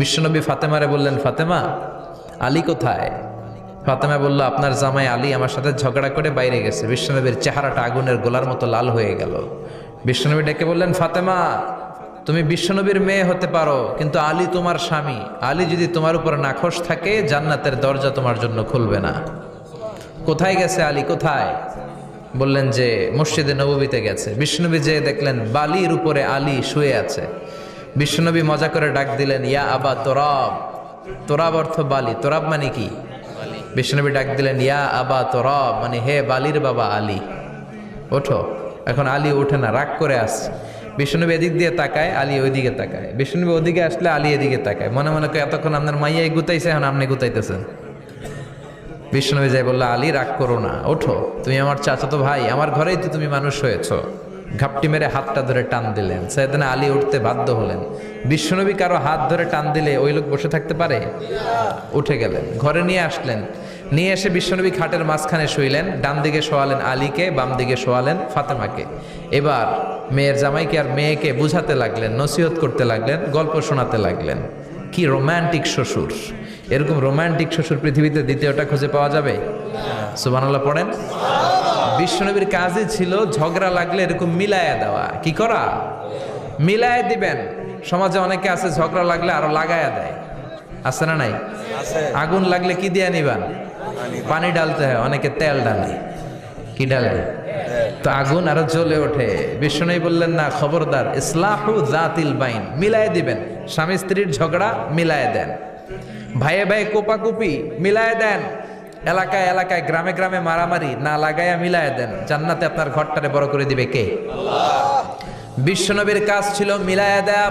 বিশ্বনবী ফাতেমারে বললেন, ফাতেমা, আলী কোথায়? ফাতেমা বলল, আপনার জামাই আলী আমার সাথে ঝগড়া করে বাইরে গেছে। বিশ্বনবীর চেহারাটা আগুনের গোলার মতো লাল হয়ে গেল। বিশ্বনবী ডেকে বললেন, ফাতেমা, তুমি বিশ্বনবীর মেয়ে হতে পারো, কিন্তু আলী তোমার স্বামী। আলী যদি তোমার উপর নাখোশ থাকে, জান্নাতের দরজা তোমার জন্য খুলবে না। কোথায় গেছে আলী, কোথায়? বললেন যে মসজিদে নববীতে গেছে। বিশ্বনবী যে দেখলেন বালির উপরে আলী শুয়ে আছে। বিশ্বনবী মজা করে ডাক দিলেন, ইয়া আবা তোরাব। তোরাব অর্থ বালি, তোরাব মানে কি? বিশ্বনবী ডাক দিলেন, ইয়া আবা তোরাব, মানে হে বালির বাবা আলী, ওঠো। এখন আলী ওঠে না, রাগ করে আসছে। বিশ্বনবী এদিক দিয়ে তাকায়, আলী ওইদিকে তাকায়। বিশ্বনবী ওদিকে আসলে আলী এদিকে তাকায়। মনে মনে করে এতক্ষণ আপনার মাইয়াই গুতাইছে, এখন আপনি গুতাইতেছেন। বিশ্বনবী যাই বললো, আলী রাগ করো না, ওঠো, তুমি আমার চাচাতো ভাই, আমার ঘরেই তো তুমি মানুষ হয়েছো। ঘাপটি মেরে হাতটা ধরে টান দিলেন। সাইয়েদনা আলী উঠতে বাধ্য হলেন। বিশ্বনবী কারো হাত ধরে টান দিলে ওই লোক বসে থাকতে পারে? উঠে গেলেন, ঘরে নিয়ে আসলেন। নিয়ে এসে বিশ্বনবী খাটের মাঝখানে শুইলেন। ডান দিকে শোয়ালেন আলীকে, বাম দিকে শোয়ালেন ফাতেমাকে। এবার মেয়ের জামাইকে আর মেয়েকে বুঝাতে লাগলেন, নসিহত করতে লাগলেন, গল্প শোনাতে লাগলেন। কি রোমান্টিক শ্বশুর! এরকম রোমান্টিক শ্বশুর পৃথিবীতে দ্বিতীয়টা খুঁজে পাওয়া যাবে? সুবহানাল্লাহ পড়েন। বিশ্বনবীর কাজই ছিল ঝগড়া লাগলে এরকম মিলায়া দেওয়া। কি করা? মিলায়া দিবেন। সমাজে অনেকে আছে ঝগড়া লাগলে আরো লাগায়া দেয়, আছে না নাই? আগুন লাগলে কি দিয়ে নিবান? পানি ডালতে হয়, অনেকে তেল ডালে। কি ডালে? তো আগুন আরো জ্বলে ওঠে। বিশ্বনবী বললেন, না, খবরদার, ইসলাহু যাতিল বাইন, মিলায় দিবেন। স্বামী স্ত্রীর ঝগড়া মিলায় দেন, ভাইয়ে ভাইয়ে কোপাকুপি মিলায় দেন, এলাকায় এলাকায় গ্রামে গ্রামে মারামারি না লাগাইয়া মিলায় দেন। জান্নাতে আপনার ঘরটারে বড় করে দিবে কে? আল্লাহ। বিশ্বনবীর কাজ ছিল মিলায়া দেয়া।